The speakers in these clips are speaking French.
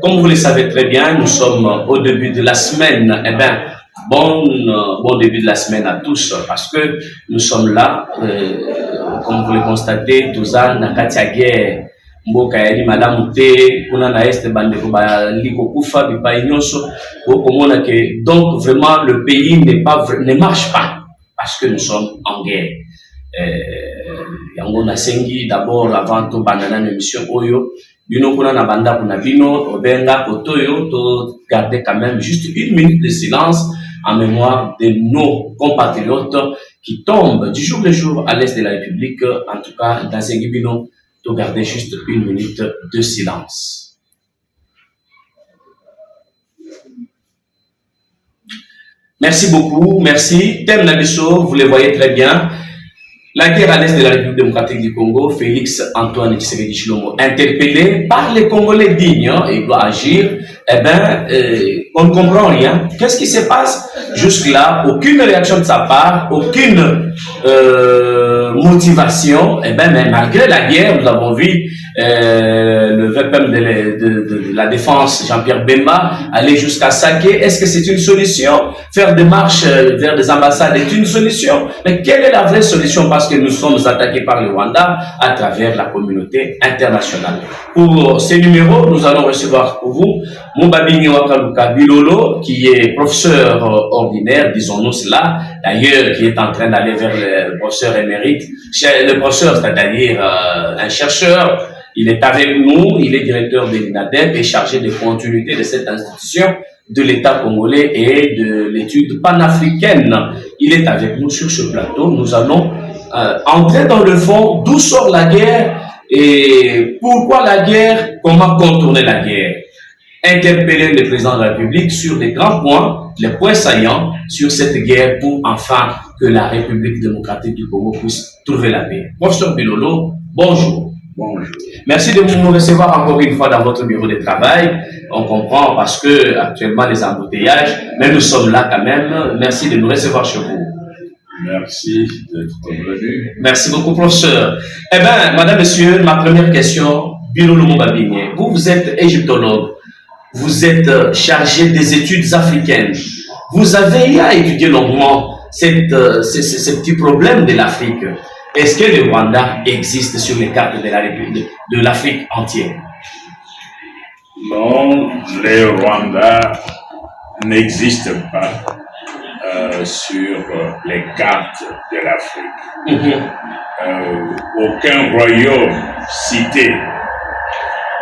Comme vous le savez très bien, nous sommes au début de la semaine. Eh bien, bon début de la semaine à tous, parce que nous sommes là, comme vous le constatez, Toza Nakatia guerre. Mboka yali malamu te kuna na este bandeko bali kokufa bipai nyonso okomona que donc vraiment le pays ne marche pas parce que nous sommes en guerre. Yango nasengi d'abord avant to bandana émission oyo bino kuna na banda kuna bino obenga kotoyo to garder quand même juste une minute de silence en mémoire de nos compatriotes qui tombent du jour le jour à l'est de la République. En tout cas, dans ces bino de garder juste une minute de silence. Merci beaucoup, merci. Thème Nabiso, vous le voyez très bien. La guerre à l'est de la République démocratique du Congo, Félix Antoine Tshisekedi Tshilombo, interpellé par les Congolais dignes, il doit agir. Eh bien, on ne comprend rien. Qu'est-ce qui se passe? Jusque-là, aucune réaction de sa part, aucune motivation. Eh bien, mais malgré la guerre, nous avons vu le VPM de la défense, Jean-Pierre Bemba, aller jusqu'à saquer. Est-ce que c'est une solution? Faire des marches vers des ambassades est une solution? Mais quelle est la vraie solution? Parce que nous sommes attaqués par le Rwanda à travers la communauté internationale. Pour ces numéros, nous allons recevoir pour vous Mobabini Wakaluka Bilolo, qui est professeur ordinaire, disons-nous cela, d'ailleurs, qui est en train d'aller vers le professeur émérite. Le professeur, c'est-à-dire un chercheur. Il est avec nous, il est directeur de l'INADEP et chargé de continuité de cette institution de l'État congolais et de l'étude panafricaine. Il est avec nous sur ce plateau. Nous allons entrer dans le fond, d'où sort la guerre et pourquoi la guerre, comment contourner la guerre. Interpeller le président de la République sur les grands points, les points saillants sur cette guerre pour enfin que la République démocratique du Congo puisse trouver la paix. Professeur Bilolo, bonjour. Bonjour. Merci de nous recevoir encore une fois dans votre bureau de travail. On comprend parce que actuellement les embouteillages, mais nous sommes là quand même. Merci de nous recevoir chez vous. Merci d'être venu. Merci beaucoup, professeur. Eh bien, madame, monsieur, ma première question, Bilolo Mobabini, vous êtes égyptologue, vous êtes chargé des études africaines. Vous avez à étudier longuement ces petits problèmes de l'Afrique. Est-ce que le Rwanda existe sur les cartes de la République, de l'Afrique entière? Non, le Rwanda n'existe pas sur les cartes de l'Afrique. Aucun royaume cité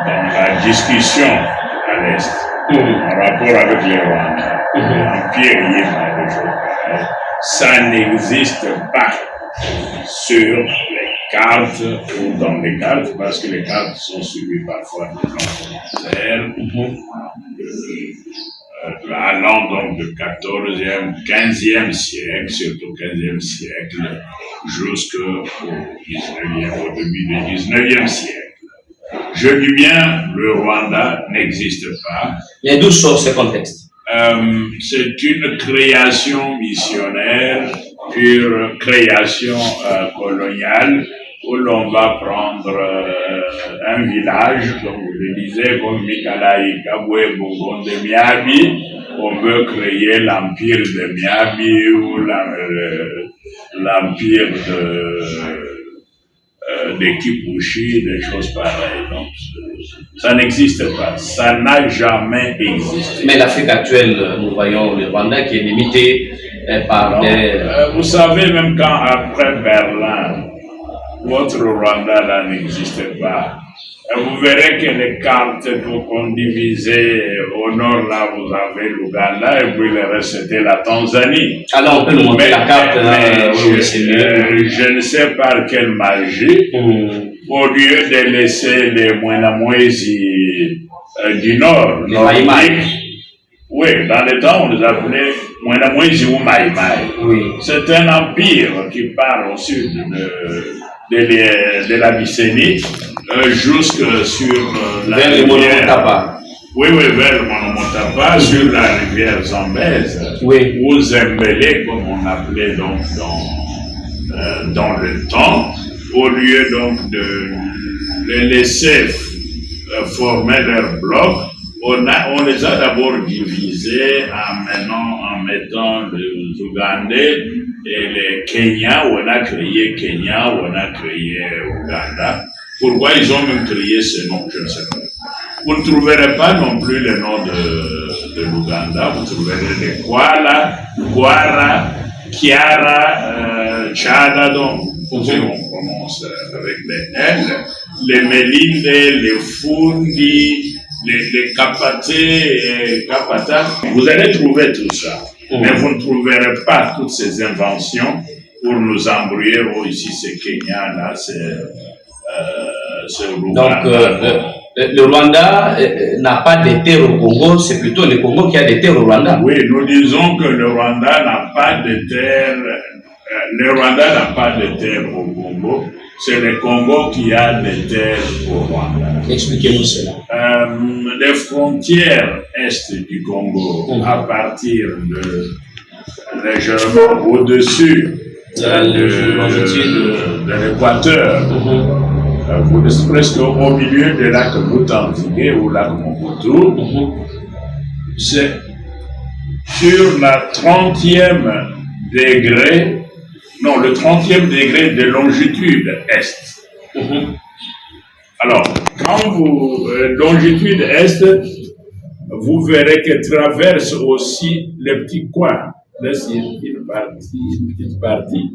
dans la discussion à l'Est en rapport avec le Rwanda, l'Empire Yémen, ça n'existe pas sur les cartes ou dans les cartes, parce que les cartes sont suivies parfois de gens allant donc du 14e, 15e siècle, surtout 15e siècle, jusqu'au 19e, au début du 19e siècle. Je dis bien, le Rwanda n'existe pas. Et d'où sort ce contexte? C'est une création missionnaire, pure création coloniale, où l'on va prendre un village, comme je le disais, comme Mikalaï, Kabwe, Bongon de Miabi. On veut créer l'empire de Miabi ou l'empire de Kipushi, des choses pareilles. Donc, ça n'existe pas. Ça n'a jamais existé. Mais l'Afrique actuelle, nous voyons le Rwanda qui est limité par des... Vous savez, même quand après Berlin, votre Rwanda là n'existait pas. Vous verrez que les cartes qu'on divisait au nord là, vous avez l'Ouganda et puis le reste c'était la Tanzanie. Alors on peut nous montrer la carte. Je ne sais par quelle magie, au lieu de laisser les Mwenamwezi du nord, les Maïmaï. Oui, dans le temps on les appelait Mwenamwezi ou Maïmaï. Oui. C'est un empire qui part au sud de l'Abyssinie jusque sur la rivière. Oui, vers le Monomotapa, sur la rivière Zambèze, ou Zembélé, comme on appelait donc dans le temps, au lieu donc de les laisser former leur bloc, on les a d'abord divisés en mettant les Ougandais et les Kenyans, où on a créé Kenya, où on a créé Ouganda. Pourquoi ils ont même créé ce nom, je ne sais pas. Vous ne trouverez pas non plus le nom de l'Ouganda, vous trouverez les Kwala, Kwara, Kiara, Chada, donc on prononce avec les L, les Melinde, les Fundi, les Kapaté, Kapata. Vous allez trouver tout ça, mais vous ne trouverez pas toutes ces inventions pour nous embrouiller. Oh, ici c'est Kenya, là c'est Ouganda. Donc, le Rwanda n'a pas de terre au Congo, c'est plutôt le Congo qui a des terres au Rwanda. Oui, nous disons que le Rwanda n'a pas de terre. Le Rwanda n'a pas de terre au Congo. C'est le Congo qui a des terres au Rwanda. Expliquez-nous cela. Les frontières est du Congo, à partir de légèrement au-dessus de l'équateur. Vous êtes presque au milieu du lac Mutanzige ou lac Mobutu. C'est sur la 30e degré, non, le 30e degré de longitude est. Alors, quand vous, longitude est, vous verrez qu'elle traverse aussi les petits coins. Là, c'est une petite partie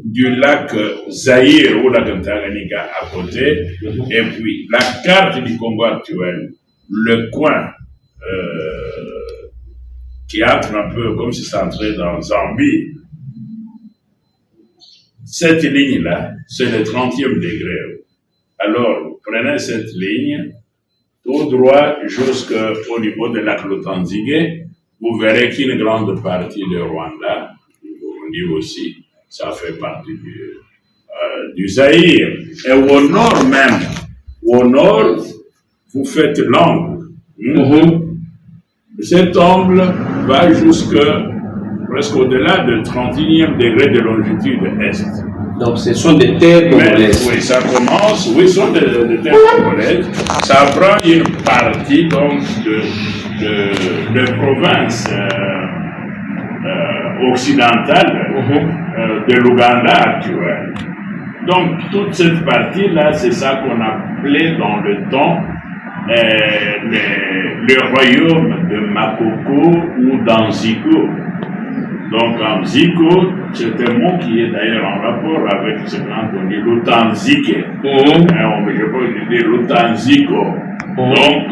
du lac Zaïre ou lac Tanganyika à côté, et puis la carte du Congo actuel, le coin qui entre un peu comme si ça entrait dans Zambie, cette ligne-là, c'est le 30e degré. Alors, vous prenez cette ligne, tout droit jusqu'au niveau de lac Lutanzige, vous verrez qu'une grande partie du Rwanda, Burundi aussi, ça fait partie du Zaïre. Et au nord même, au nord, vous faites l'angle. Cet angle va presque au-delà de 31e degré de longitude est. Donc ce sont des terres congolaises. Oui, ça commence, oui, ce sont des terres congolaises. Ça prend une partie donc de provinces occidentales de l'Ouganda actuel. Donc toute cette partie-là, c'est ça qu'on appelait dans le temps le royaume de Makoko ou d'Anziko. Donc Anziko, c'est un mot qui est d'ailleurs en rapport avec ce qu'on dit l'Utanzike. Je peux dire l'Utanziko. Donc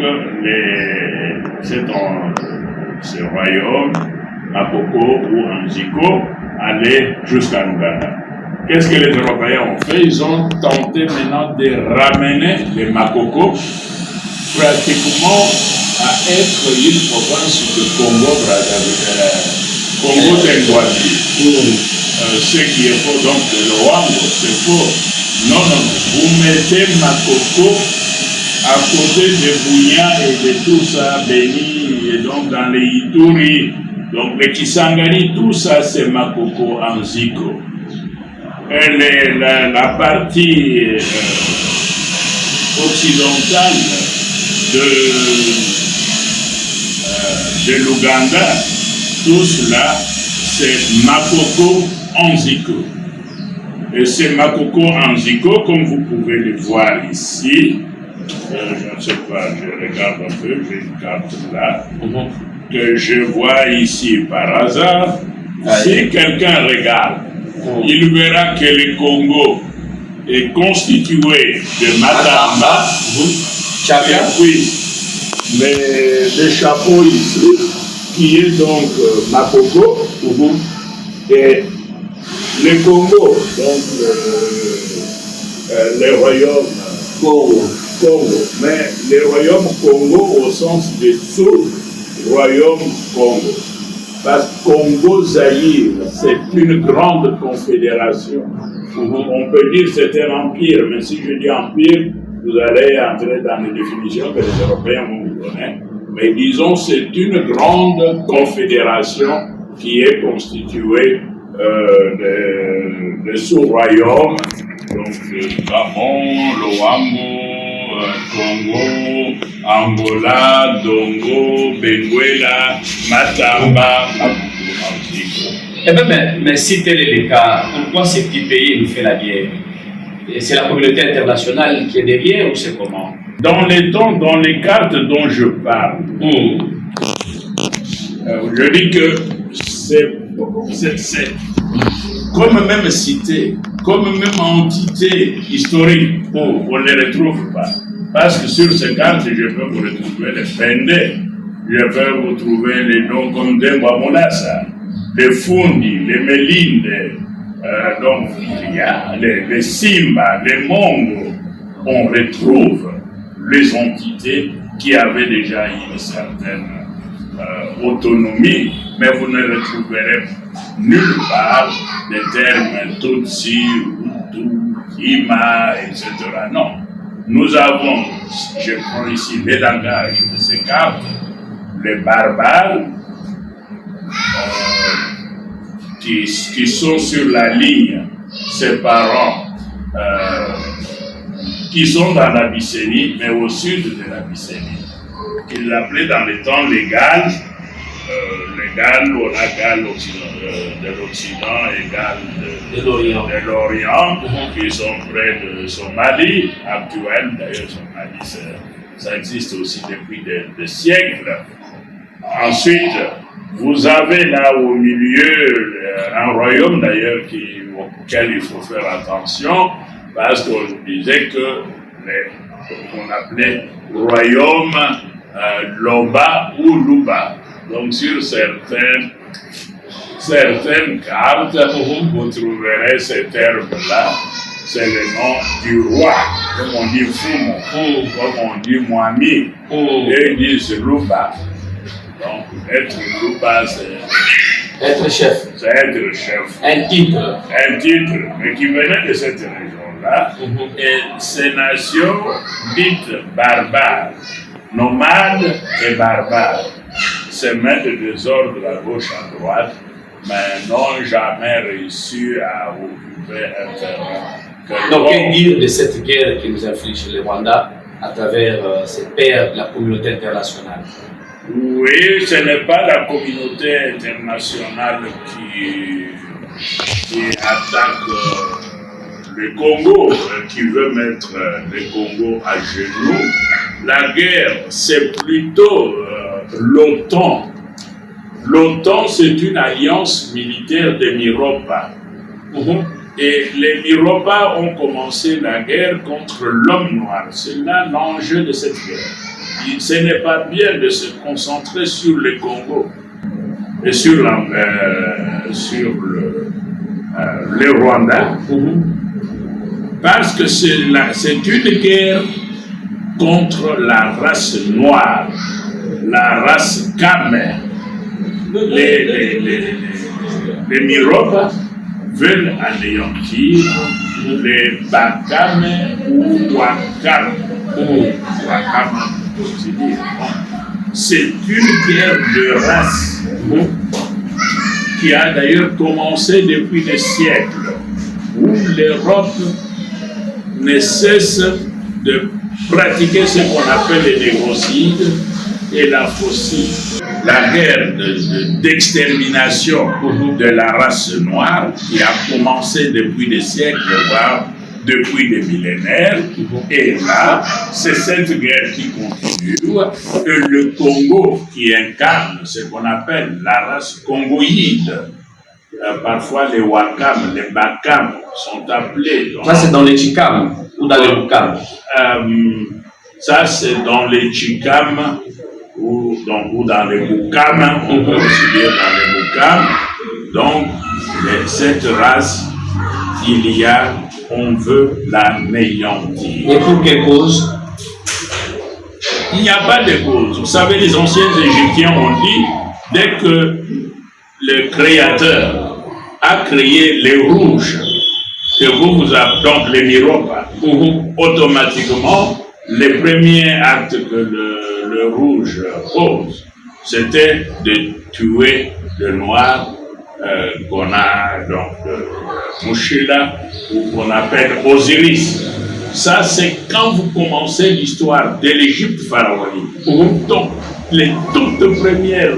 ce royaume, Makoko ou Anziko, allait jusqu'à l'Ouganda. Qu'est-ce que les Européens ont fait? Ils ont tenté maintenant de ramener les Makoko pratiquement à être une province de Congo-Brazzaville. Congo-Tengwati. Ce qui est faux, donc de l'Owango, c'est faux. Non, vous mettez Makoko à côté de Bunya et de tout ça, Beni, et donc dans les Ituri, donc les Kisangani, tout ça c'est Makoko Anziko. Et la partie occidentale de l'Ouganda, tout cela, c'est Makoko Anziko. Et c'est Makoko Anziko, comme vous pouvez le voir ici. Je ne sais pas, je regarde un peu, j'ai une carte là, que je vois ici par hasard. Si quelqu'un regarde, il verra que le Congo est constitué de Matamba, et puis le chapeau ici, qui est donc Makoko, et le Congo, donc le royaume Congo, mais le royaume Congo au sens de sous-royaume Congo. Parce que Congo-Zaïre, c'est une grande confédération. On peut dire que c'est un empire, mais si je dis empire, vous allez entrer dans les définitions que les Européens vont vous donner. Mais disons, c'est une grande confédération qui est constituée de sous-royaumes, donc le Gabon, le Wango, Congo, Angola, Dongo, Benguela, Matamba, Maputo. Eh bien, mais si tel est le cas, pourquoi ces petits pays nous font la guerre? C'est la communauté internationale qui est derrière ou c'est comment? Dans les cartes dont je parle, je dis que c'est comme même cité, comme même entité historique, on ne les retrouve pas. Parce que sur ces cartes, je peux vous retrouver les Pendé, je peux vous trouver les noms comme Demba Molassa, les Fundi, les Melinde, donc il y a les Simba, les Mongo. On retrouve les entités qui avaient déjà une certaine autonomie, mais vous ne retrouverez nulle part des termes Tutsi, Hutu, Hima, etc. Non. Nous avons, je prends ici les langages de ces cartes, les barbares qui sont sur la ligne séparant, qui sont dans l'Abyssinie, mais au sud de l'Abyssinie. Ils appelaient dans les temps les Galles, on a Galles de l'Occident et Galles de l'Orient, qui sont près de Somalie, actuelle. D'ailleurs, Somalie, ça existe aussi depuis des siècles. Ensuite, vous avez là au milieu un royaume d'ailleurs auquel il faut faire attention, parce qu'on disait que on appelait royaume Loba ou Luba. Donc sur certaines cartes, vous trouverez ces termes-là, c'est le nom du roi, comme on dit Fumo, comme on dit Mwami, et ils disent Luba. Donc être Luba, c'est être chef. C'est être chef. Un titre. Un titre, mais qui venait de cette région-là. Et ces nations dites barbares, nomades et barbares, se mettent des désordre à gauche, à droite, mais n'ont jamais réussi à occuper un terrain. Donc, qu'est-ce dire de cette guerre qui nous inflige le Rwanda à travers ces pairs de la communauté internationale? Oui, ce n'est pas la communauté internationale qui attaque le Congo, qui veut mettre le Congo à genoux. La guerre, c'est plutôt l'OTAN. L'OTAN, c'est une alliance militaire des Miropa. Et les Miropa ont commencé la guerre contre l'homme noir. C'est là l'enjeu de cette guerre. Ce n'est pas bien de se concentrer sur le Congo et sur le Rwanda, parce que c'est une guerre contre la race noire, la race Kame. Les Miropa veulent anéantir les Bakame ou Wakame. C'est une guerre de race qui a d'ailleurs commencé depuis des siècles, où l'Europe ne cesse de pratiquer ce qu'on appelle les négocides et la faucille. La guerre d'extermination de la race noire qui a commencé depuis des siècles, voire depuis des millénaires, et là, c'est cette guerre qui continue, que le Congo qui incarne ce qu'on appelle la race congoïde. Parfois les Wakam, les Bakam sont appelés. Ça c'est dans les Chikam ou dans les Bukam? Ça c'est dans les Chikam ou dans les Bukam, on peut aussi dire dans les Bukam. Donc cette race, on veut l'anéantir. Et pour quelle cause? Il n'y a pas de cause. Vous savez, les anciens Égyptiens ont dit, dès que le Créateur a créé les rouges, que vous appelez donc les Miropa, automatiquement, le premier acte que le rouge pose, c'était de tuer le noir qu'on a donc mouché là, ou qu'on appelle Osiris. Ça, c'est quand vous commencez l'histoire de l'Égypte pharaonique. Donc, les toutes premières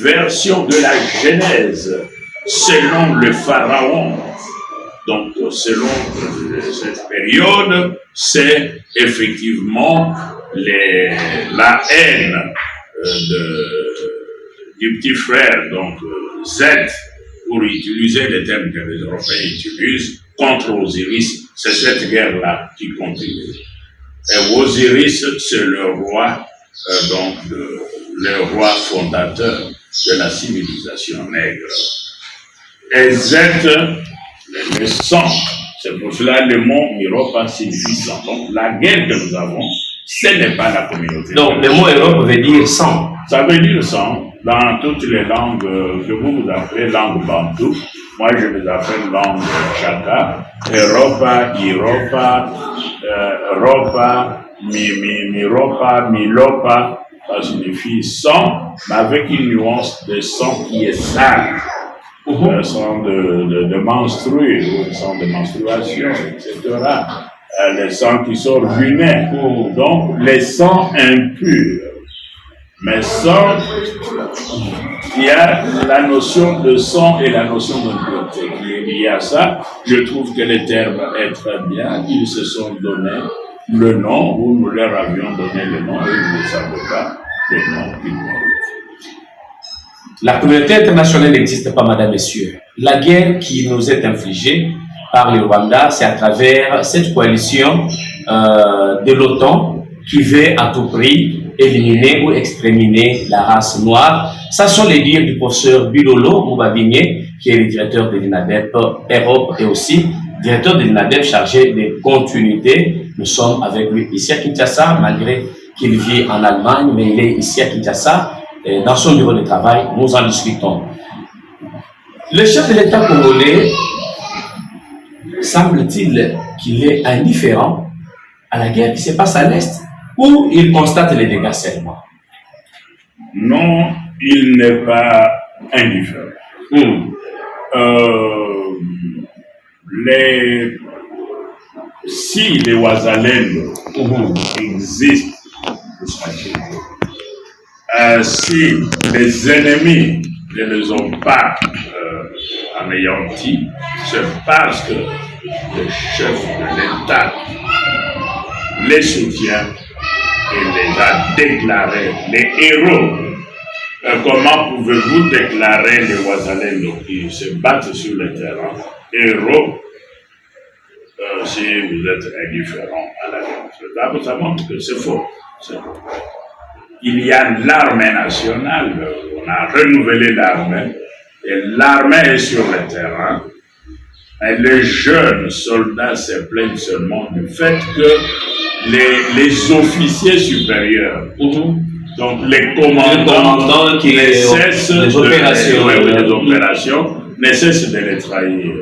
versions de la Genèse, selon le pharaon, donc selon cette période, c'est effectivement la haine du petit frère, donc Z, pour utiliser les termes que les Européens utilisent, contre Osiris. C'est cette guerre-là qui continue. Et Osiris, c'est le roi, donc le roi fondateur de la civilisation nègre. Et Z, le sang, c'est pour cela le mot Miropa signifie sang. Donc la guerre que nous avons, ce n'est pas la communauté. Donc le mot Europe veut dire sang. Ça veut dire sang dans toutes les langues que vous appelez langue bantou. Moi, je les appelle langue chaka. Europa, Iropa, Ropa, Miropa, Milopa. Ça signifie sang, mais avec une nuance de sang qui est sale. Le sang de menstruer, le sang de menstruation, etc. Les sangs qui sont du nez. Donc, les sangs impurs. Mais sang, il y a la notion de sang et la notion d'impureté qui est liée à ça. Je trouve que les termes est très bien. Ils se sont donné le nom, ou nous leur avions donné le nom, et ils ne savaient pas le nom qu'ils méritent. La communauté internationale n'existe pas, madame, messieurs. La guerre qui nous est infligée par le Rwanda, c'est à travers cette coalition de l'OTAN qui veut à tout prix éliminer ou exterminer la race noire. Ça sont les dires du professeur Bilolo Moubabigné, qui est le directeur de l'INADEP Europe et aussi directeur de l'INADEP chargé de continuité. Nous sommes avec lui ici à Kinshasa, malgré qu'il vit en Allemagne, mais il est ici à Kinshasa. Et dans son bureau de travail, nous en discutons. Le chef de l'État congolais, semble-t-il qu'il est indifférent à la guerre qui se passe à l'Est, ou il constate les dégâts seulement? Non, il n'est pas indifférent. Si les Wazalendo existent, si les ennemis ne les ont pas anéantis, c'est parce que le chef de l'État les soutient et les a déclarés les héros. Comment pouvez-vous déclarer les Wazalendo qui se battent sur le terrain héros si vous êtes indifférent à la guerre? Ça montre que c'est faux. Il y a l'armée nationale, on a renouvelé l'armée, et l'armée est sur le terrain. Et les jeunes soldats se plaignent seulement du fait que les officiers supérieurs, donc les commandants qui cessent les opérations, ne cessent de les trahir.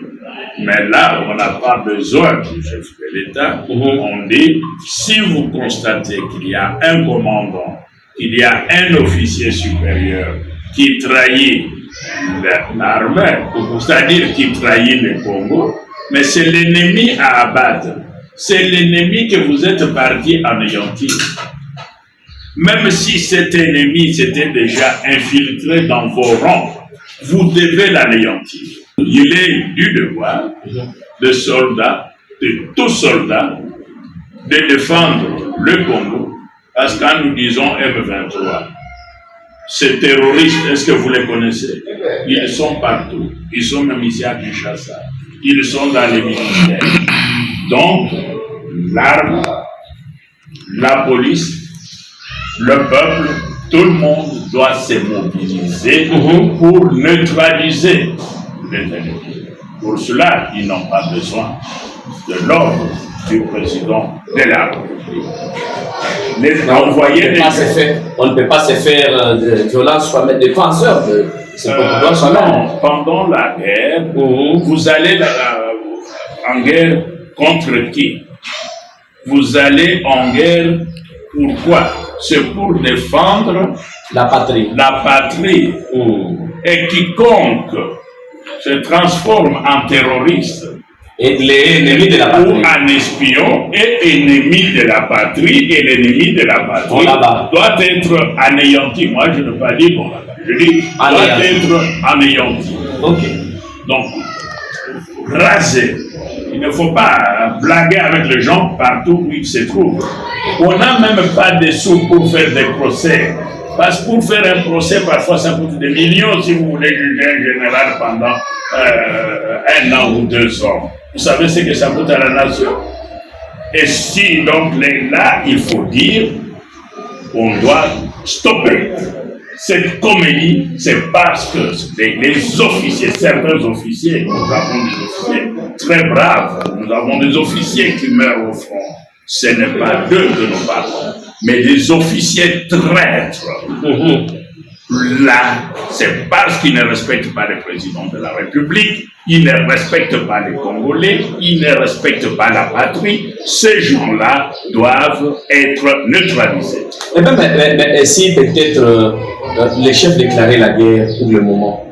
Mais là, on n'a pas besoin du chef de l'État. On dit, si vous constatez qu'il y a un commandant, qu'il y a un officier supérieur qui trahit l'armée, c'est-à-dire qui trahit le Congo, mais c'est l'ennemi à abattre. C'est l'ennemi que vous êtes parti anéantir. Même si cet ennemi s'était déjà infiltré dans vos rangs, vous devez l'anéantir. Il est du devoir de soldats, de tout soldat, de défendre le Congo, parce que quand nous disons M23, ces terroristes, est-ce que vous les connaissez? Ils sont partout. Ils sont même ici à Kinshasa. Ils sont dans les ministères. Donc, l'arme, la police, le peuple, tout le monde doit se mobiliser pour neutraliser les ennemis. Pour cela, ils n'ont pas besoin de l'ordre du président de la République. On ne peut pas se faire de violence soi-même, défenseur de ce pouvoir soi-même. Non, pendant la guerre, vous allez en guerre contre qui? Vous allez en guerre pourquoi? C'est pour défendre la patrie. La patrie. Et quiconque se transforme en terroriste Et l'ennemi de la patrie. Ou un espion et ennemi de la patrie, et l'ennemi de la patrie doit être anéanti. Moi, je ne veux pas dire bon là-bas. Je dis doit être anéanti. Ok. Donc, raser. Il ne faut pas blaguer avec les gens partout où ils se trouvent. On n'a même pas de sous pour faire des procès. Parce que pour faire un procès, parfois ça coûte des millions si vous voulez juger un général pendant 1 an ou 2 ans. Vous savez ce que ça coûte à la nation. Et si donc là, il faut dire, on doit stopper cette comédie. C'est parce que les officiers, certains officiers, nous avons des officiers très braves, nous avons des officiers qui meurent au front. Ce n'est pas d'eux que nous parlons, mais des officiers traîtres. Là, c'est parce qu'ils ne respectent pas le président de la République, ils ne respectent pas les Congolais, ils ne respectent pas la patrie. Ces gens-là doivent être neutralisés. Eh bien, mais si peut-être les chefs déclaraient la guerre pour le moment,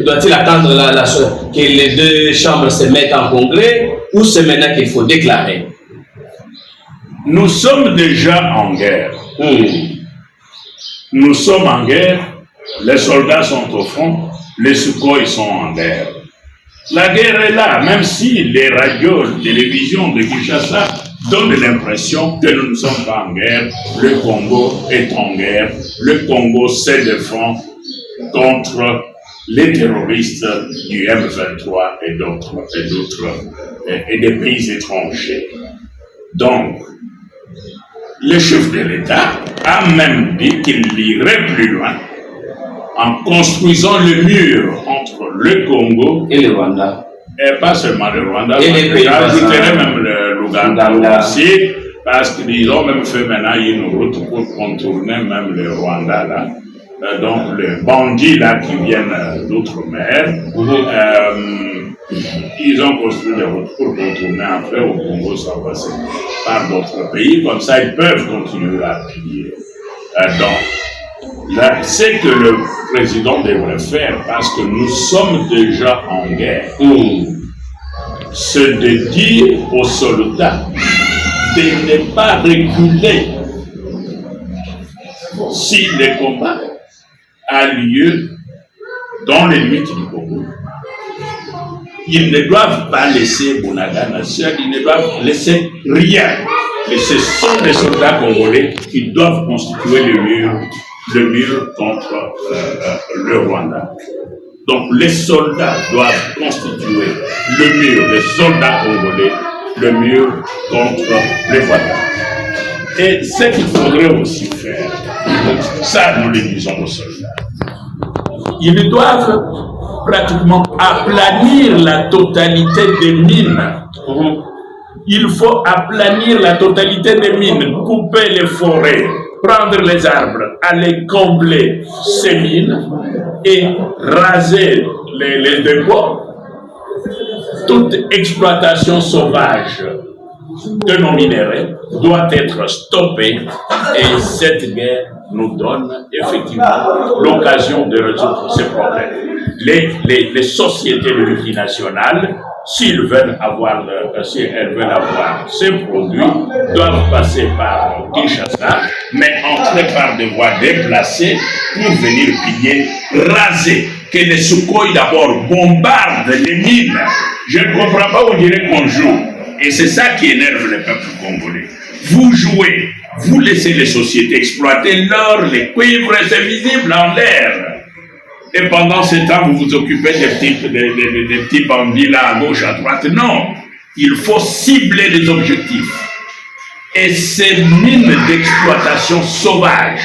doit-il attendre que les deux chambres se mettent en congrès ou c'est maintenant qu'il faut déclarer? Nous sommes déjà en guerre. Nous sommes en guerre, les soldats sont au front, les Sukhoi sont en guerre. La guerre est là, même si les radios, télévisions de Kinshasa donnent l'impression que nous ne sommes pas en guerre. Le Congo est en guerre. Le Congo se défend contre les terroristes du M23 et d'autres, et des pays étrangers. Donc, le chef de l'État a même dit qu'il irait plus loin en construisant le mur entre le Congo et le Rwanda. Et pas seulement le Rwanda, et les pays j'ajouterais même l'Ouganda aussi, parce qu'ils ont même fait maintenant une route pour contourner même le Rwanda là. Donc les bandits là qui viennent d'outre-mer, ils ont construit des routes pour contourner après au Congo sans passer par d'autres pays, comme ça ils peuvent continuer à piller. Donc, là, c'est que le président devrait faire, parce que nous sommes déjà en guerre, c'est de dire aux soldats de ne pas reculer si le combat a lieu dans les limites du Congo. Ils ne doivent pas laisser Bunagana seul, ils ne doivent laisser rien. Et ce sont les soldats congolais qui doivent constituer le mur contre le Rwanda. Donc les soldats doivent constituer le mur, les soldats congolais, le mur contre le Rwanda. Et ce qu'il faudrait aussi faire, ça nous le disons aux soldats, ils doivent pratiquement aplanir la totalité des mines. Il faut aplanir la totalité des mines, couper les forêts, prendre les arbres, aller combler ces mines et raser les dépôts. Toute exploitation sauvage de nos minerais doit être stoppée, et cette guerre nous donne effectivement l'occasion de résoudre ces problèmes. Les sociétés multinationales, si elles veulent avoir ces produits, doivent passer par Kinshasa, mais entrer par des voies déplacées pour venir piller, raser. Que les Sukhoi d'abord bombardent les mines. Je ne comprends pas, on dirait qu'on joue. Et c'est ça qui énerve le peuple congolais. Vous jouez, vous laissez les sociétés exploiter l'or, les cuivres, c'est visible en l'air. Et pendant ce temps, vous vous occupez des petits bandits là, à gauche, à droite. Non, il faut cibler les objectifs. Et ces mines d'exploitation sauvage,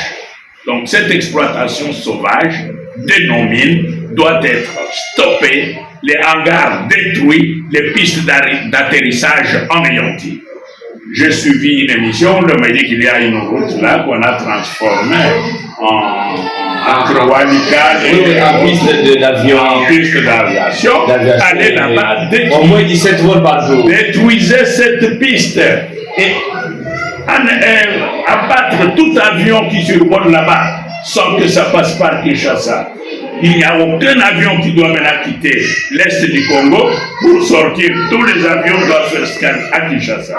donc cette exploitation sauvage de nos mines doit être stoppée, les hangars détruits, les pistes d'atterrissage anéanties. J'ai suivi une émission, on m'a dit qu'il y a une route là qu'on a transformée en Croanica et en piste d'avion. En piste d'aviation. Allez là-bas, au moins 17 vols par jour. Détruisez cette piste et abattre tout avion qui survole là-bas sans que ça passe par Kinshasa. Il n'y a aucun avion qui doit maintenant quitter l'Est du Congo pour sortir. Tous les avions doivent faire scan à Kinshasa.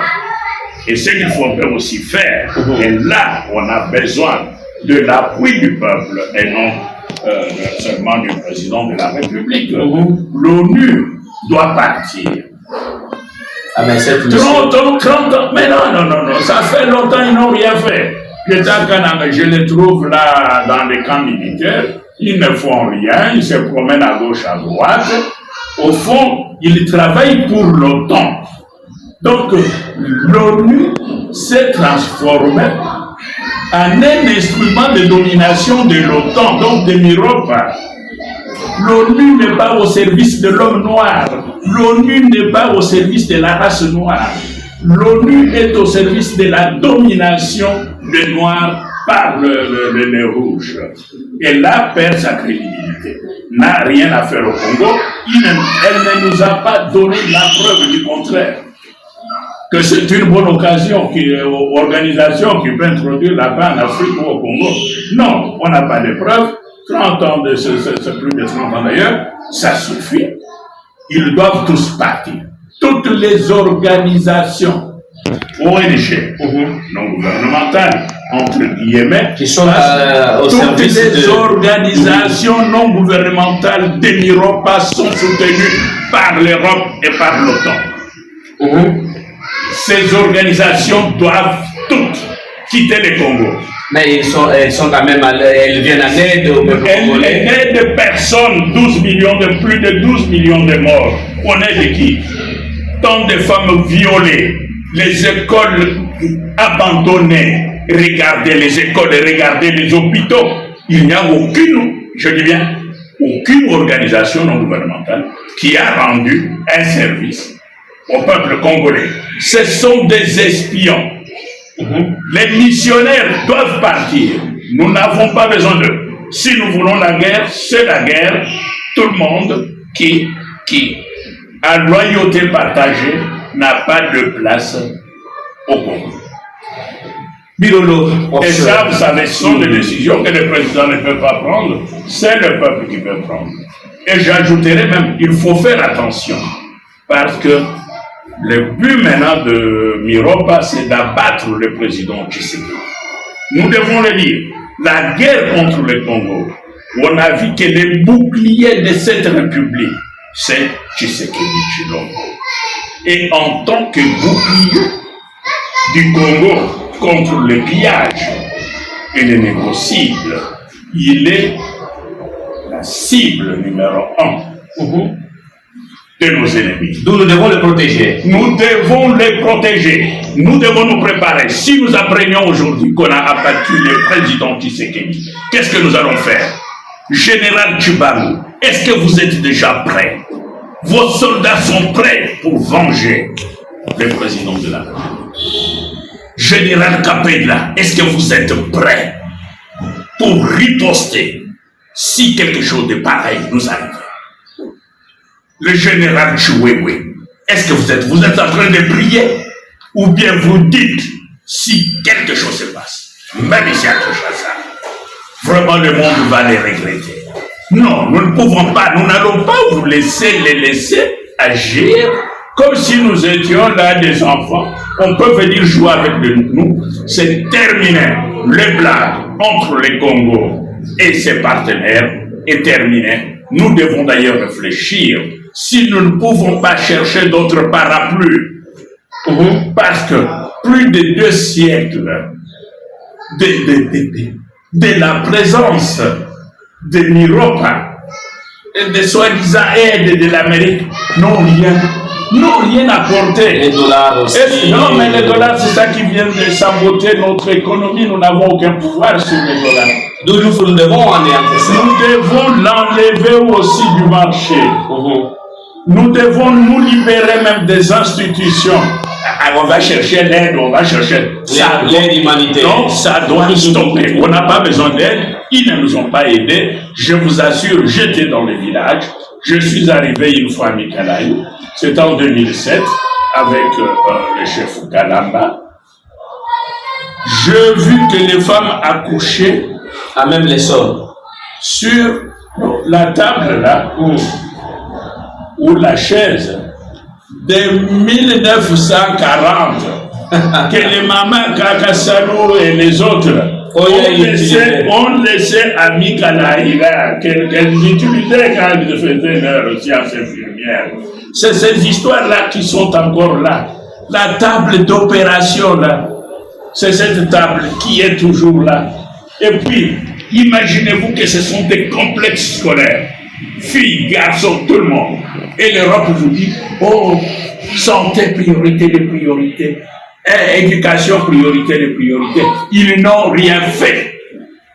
Et ce qu'il faudrait aussi faire, et là, on a besoin de l'appui du peuple et non seulement du président de la République. L'ONU doit partir. Ah, mais 30 ans, mais non, ça fait longtemps ils n'ont rien fait. Je les trouve là dans les camps militaires, ils ne font rien, ils se promènent à gauche, à droite. Au fond, ils travaillent pour l'OTAN. Donc, l'ONU s'est transformée en un instrument de domination de l'OTAN, donc de Miropa. L'ONU n'est pas au service de l'homme noir. L'ONU n'est pas au service de la race noire. L'ONU est au service de la domination des Noirs par les Rouges. Et là, perd sa crédibilité. N'a rien à faire au Congo. Elle ne nous a pas donné la preuve du contraire. Que c'est une bonne occasion, organisation qui peut introduire la paix en Afrique ou au Congo. Non, on n'a pas de preuves. 30 ans, c'est plus de 30 ans d'ailleurs, ça suffit. Ils doivent tous partir. Toutes les organisations ONG, non gouvernementales, entre guillemets, qui sont au toutes service les organisations non gouvernementales de Miropa sont soutenues par l'Europe et par l'OTAN. Ces organisations doivent toutes quitter le Congo. Mais elles sont quand même, elles viennent en aide au peuple congolais. Elles n'aident personne, plus de 12 millions de morts. On aide qui? Tant de femmes violées, les écoles abandonnées. Regardez les écoles et regardez les hôpitaux. Il n'y a aucune, je dis bien, aucune organisation non gouvernementale qui a rendu un service au peuple congolais. Ce sont des espions. Les missionnaires doivent partir. Nous n'avons pas besoin d'eux. Si nous voulons la guerre, c'est la guerre. Tout le monde qui a loyauté partagée, n'a pas de place au Congo. Birolo, et ça, vous savez, ce sont des décisions que le président ne peut pas prendre. C'est le peuple qui peut prendre. Et j'ajouterai même, il faut faire attention. Parce que le but maintenant de Miropa, c'est d'abattre le président Tshisekedi. Nous devons le dire. La guerre contre le Congo, on a vu que les boucliers de cette république, c'est Tshisekedi Tshilombo. Et en tant que bouclier du Congo contre le pillage et les négociables, il est la cible numéro 1. De nos ennemis. D'où nous devons le protéger. Nous devons les protéger. Nous devons nous préparer. Si nous apprenions aujourd'hui qu'on a abattu le président Tshisekedi, qu'est-ce que nous allons faire? Général Tchibangu, est-ce que vous êtes déjà prêts? Vos soldats sont prêts pour venger le président de la République. Général Kapela, est-ce que vous êtes prêts pour riposter si quelque chose de pareil nous arrive? Le général Chiwewe, est-ce que vous êtes en train de prier ou bien vous dites si quelque chose se passe, même ici à Kinshasa, vraiment le monde va les regretter. Non, nous ne pouvons pas, nous n'allons pas vous laisser agir comme si nous étions là des enfants. On peut venir jouer avec nous, c'est terminé. Le blague entre le Congo et ses partenaires est terminé. Nous devons d'ailleurs réfléchir si nous ne pouvons pas chercher d'autres parapluies. Parce que plus de 2 siècles de la présence de Miropa et de soi-disant aide de l'Amérique n'ont rien apporté. Les dollars aussi. Non, mais les dollars, c'est ça qui vient de saboter notre économie. Nous n'avons aucun pouvoir sur les dollars. D'où nous devons anéantir ça. Nous devons l'enlever aussi du marché. Nous devons nous libérer même des institutions. On va chercher l'aide, on va chercher l'aide humanitaire. Non, ça doit stopper. On n'a pas besoin d'aide. Ils ne nous ont pas aidés. Je vous assure, j'étais dans les villages. Je suis arrivé une fois à Mikalaï. C'était en 2007 avec le chef Kalamba. J'ai vu que les femmes accouchaient. Même les hommes. sur la table là, ou la chaise, de 1940, que les mamans Kakasalou et les autres on laissait Ami Kanaïra, qu'elles utilisaient quand elles faisaient leur sciences infirmières. C'est ces histoires-là qui sont encore là. La table d'opération là, c'est cette table qui est toujours là. Et puis, imaginez-vous que ce sont des complexes scolaires. Filles, garçons, tout le monde. Et l'Europe vous dit, oh, santé, priorité de priorité. Éducation, priorité de priorité. Ils n'ont rien fait.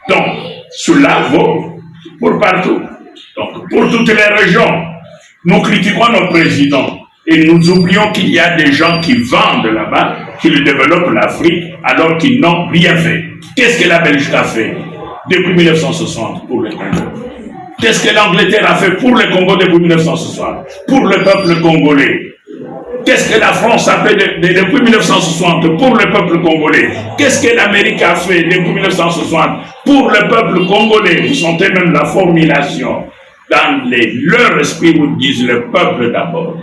Donc, cela vaut pour partout. Donc, pour toutes les régions. Nous critiquons nos présidents. Et nous oublions qu'il y a des gens qui vendent là-bas, qui développent l'Afrique, alors qu'ils n'ont rien fait. Qu'est-ce que la Belgique a fait depuis 1960 pour le Congo? Qu'est-ce que l'Angleterre a fait pour le Congo depuis 1960, pour le peuple congolais? Qu'est-ce que la France a fait depuis 1960 pour le peuple congolais? Qu'est-ce que l'Amérique a fait depuis 1960 pour le peuple congolais? Vous sentez même la formulation. Dans leur esprit, vous disent le peuple d'abord.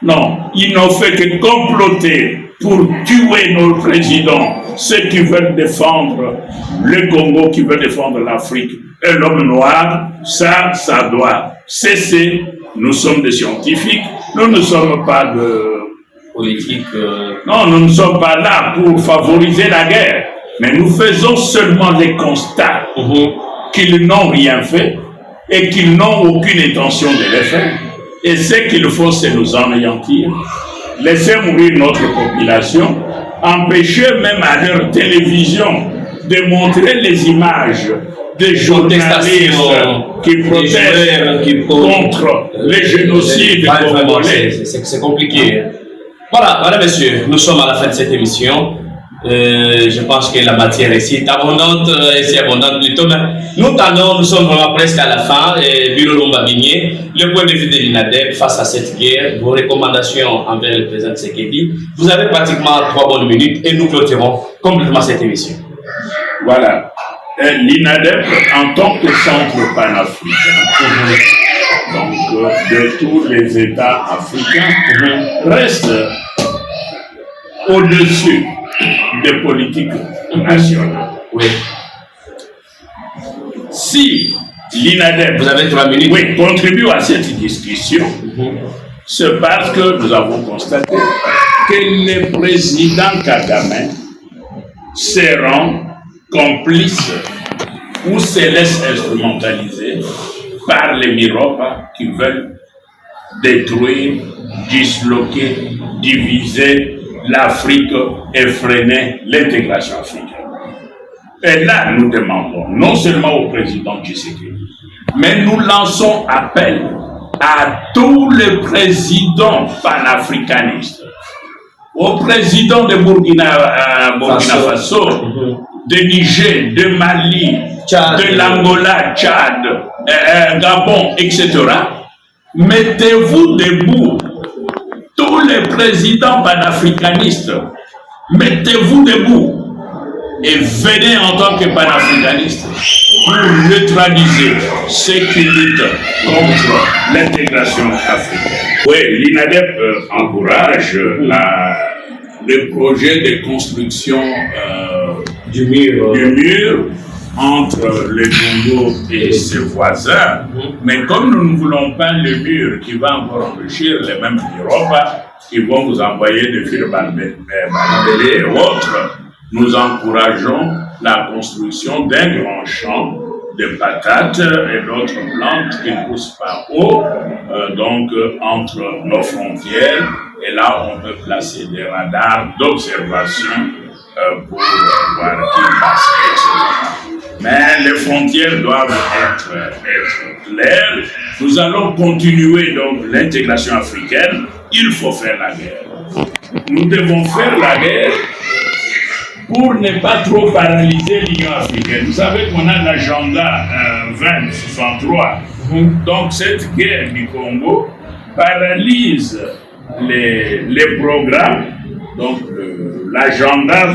Non, ils n'ont fait que comploter pour tuer nos présidents, ceux qui veulent défendre le Congo, qui veulent défendre l'Afrique. Et l'homme noir, ça doit cesser. Nous sommes des scientifiques, nous ne sommes pas de politique. Non, nous ne sommes pas là pour favoriser la guerre, mais nous faisons seulement les constats qu'ils n'ont rien fait et qu'ils n'ont aucune intention de le faire. Et ce qu'il faut, c'est nous anéantir, laisser mourir notre population, empêcher même à leur télévision de montrer les images des journalistes qui protestent contre les génocides congolais. C'est compliqué. Voilà, madame, messieurs, nous sommes à la fin de cette émission. Je pense que la matière ici est abondante, plutôt, mais nous sommes vraiment presque à la fin. Bureau Lombabinier, le point de vue de l'INADEP face à cette guerre, vos recommandations envers le président Tshisekedi. Vous avez pratiquement 3 bonnes minutes et nous clôturons complètement cette émission. Voilà. L'INADEP, en tant que centre panafricain, donc de tous les États africains, reste au-dessus des politiques nationales. Oui. Si l'INADEP, vous avez 3 minutes, oui, contribue à cette discussion, c'est parce que nous avons constaté que le président Kagame se rend complice ou se laisse instrumentaliser par les Miropa qui veulent détruire, disloquer, diviser l'Afrique et freiner l'intégration africaine. Et là, nous demandons, non seulement au président Tshisekedi, mais nous lançons appel à tous les présidents panafricanistes, au président de Burkina Faso, de Niger, de Mali, Tchad, de l'Angola, Tchad, Gabon, etc. Mettez-vous debout. Tous les présidents panafricanistes, mettez-vous debout et venez en tant que panafricanistes pour neutraliser ceux qui luttent contre l'intégration africaine. Oui, l'INADEP encourage le projet de construction du mur entre le Congo et ses voisins, mais comme nous ne voulons pas le mur qui va encore enrichir les mêmes Europa, qui vont vous envoyer des fils barbelés et autres, nous encourageons la construction d'un grand champ de patates et d'autres plantes qui poussent par haut, donc entre nos frontières, et là on peut placer des radars d'observation pour voir qui passe, etc. Mais les frontières doivent être claires. Nous allons continuer donc l'intégration africaine. Il faut faire la guerre. Nous devons faire la guerre pour ne pas trop paralyser l'Union africaine. Vous savez qu'on a l'agenda 2063. Donc cette guerre du Congo paralyse les programmes, donc l'agenda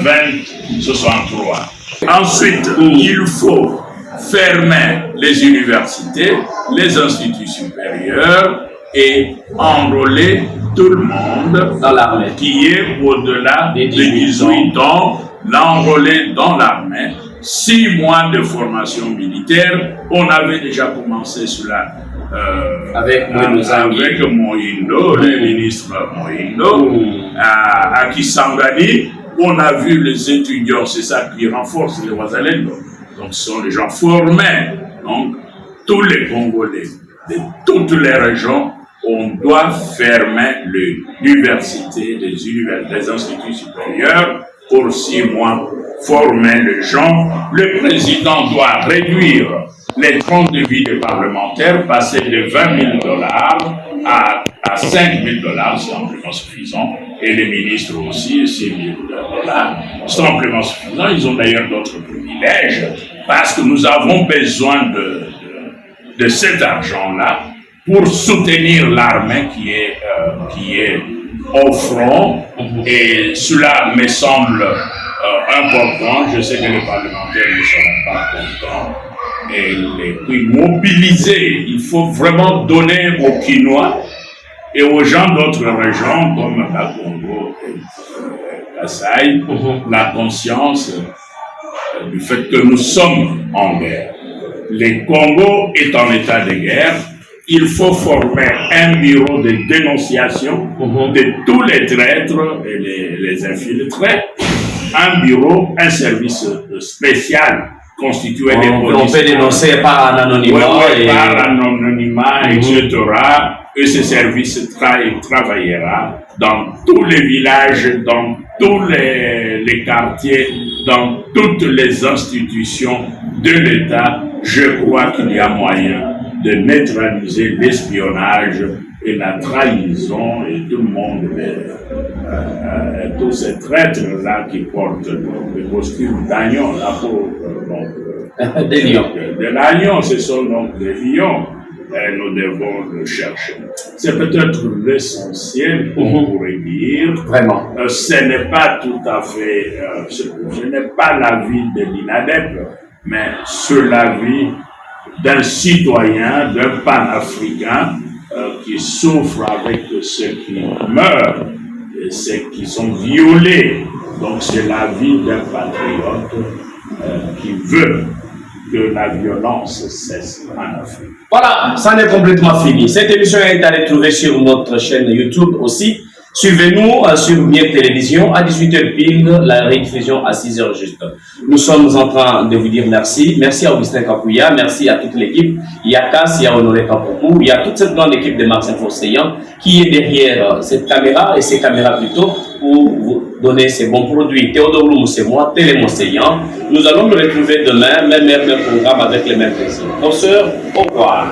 2063. Ensuite, il faut fermer les universités, les instituts supérieurs et enrôler tout le monde dans l'armée qui est au-delà de 18 ans, l'enrôler dans l'armée. 6 mois de formation militaire, on avait déjà commencé cela avec Moïndo, le ministre Moïndo, à Kisangani. On a vu les étudiants, c'est ça qui renforce les Wazalendo. Donc ce sont les gens formés. Donc tous les Congolais de toutes les régions, on doit fermer l'université, les instituts supérieurs pour 6 mois, former les gens. Le président doit réduire les tranches de vie des parlementaires, passer de $20 000 à $5 000, c'est amplement suffisant. Et les ministres aussi, $6 000, c'est amplement suffisant. Ils ont d'ailleurs d'autres privilèges parce que nous avons besoin de cet argent-là pour soutenir l'armée qui est au front. Et cela me semble important. Je sais que les parlementaires ne seront pas contents. Et puis mobiliser, il faut vraiment donner aux Quinois et aux gens d'autres régions comme la Congo et Kasaï la conscience du fait que nous sommes en guerre. Le Congo est en état de guerre. Il faut former un bureau de dénonciation de tous les traîtres et les infiltrés. Un bureau, un service spécial constitué des policiers. On peut dénoncer par un anonymat. Par un anonymat, etc. Et ce service travaillera dans tous les villages, dans tous les quartiers, dans toutes les institutions de l'État. Je crois qu'il y a moyen de neutraliser l'espionnage et la trahison et tout le monde, tous ces traîtres-là qui portent le costume d'agneau, la peau des lions. De l'agneau, ce sont donc des lions. Et nous devons le chercher. C'est peut-être l'essentiel, on pourrait dire. Vraiment. Ce n'est pas tout à fait, ce n'est pas l'avis de l'INADEP, mais c'est l'avis d'un citoyen, d'un panafricain qui souffre avec ceux qui meurent et ceux qui sont violés. Donc c'est l'avis d'un patriote qui veut que la violence cesse en Afrique. Voilà, ça n'est complètement fini. Cette émission est à retrouver sur notre chaîne YouTube aussi. Suivez-nous sur Miette Télévision à 18h pile, la rediffusion à 6h juste. Nous sommes en train de vous dire merci. Merci à Augustin Kakouya, merci à toute l'équipe. Il y a Cass, il y a Honoré Kapoku, il y a toute cette grande équipe de Marx Info Seyant qui est derrière cette caméra et ces caméras plutôt pour vous donner ces bons produits. Théodore Loumou, c'est moi, Télémon Seyant. Nous allons nous retrouver demain, même heure, même programme avec les mêmes plaisirs. Professeur, au revoir.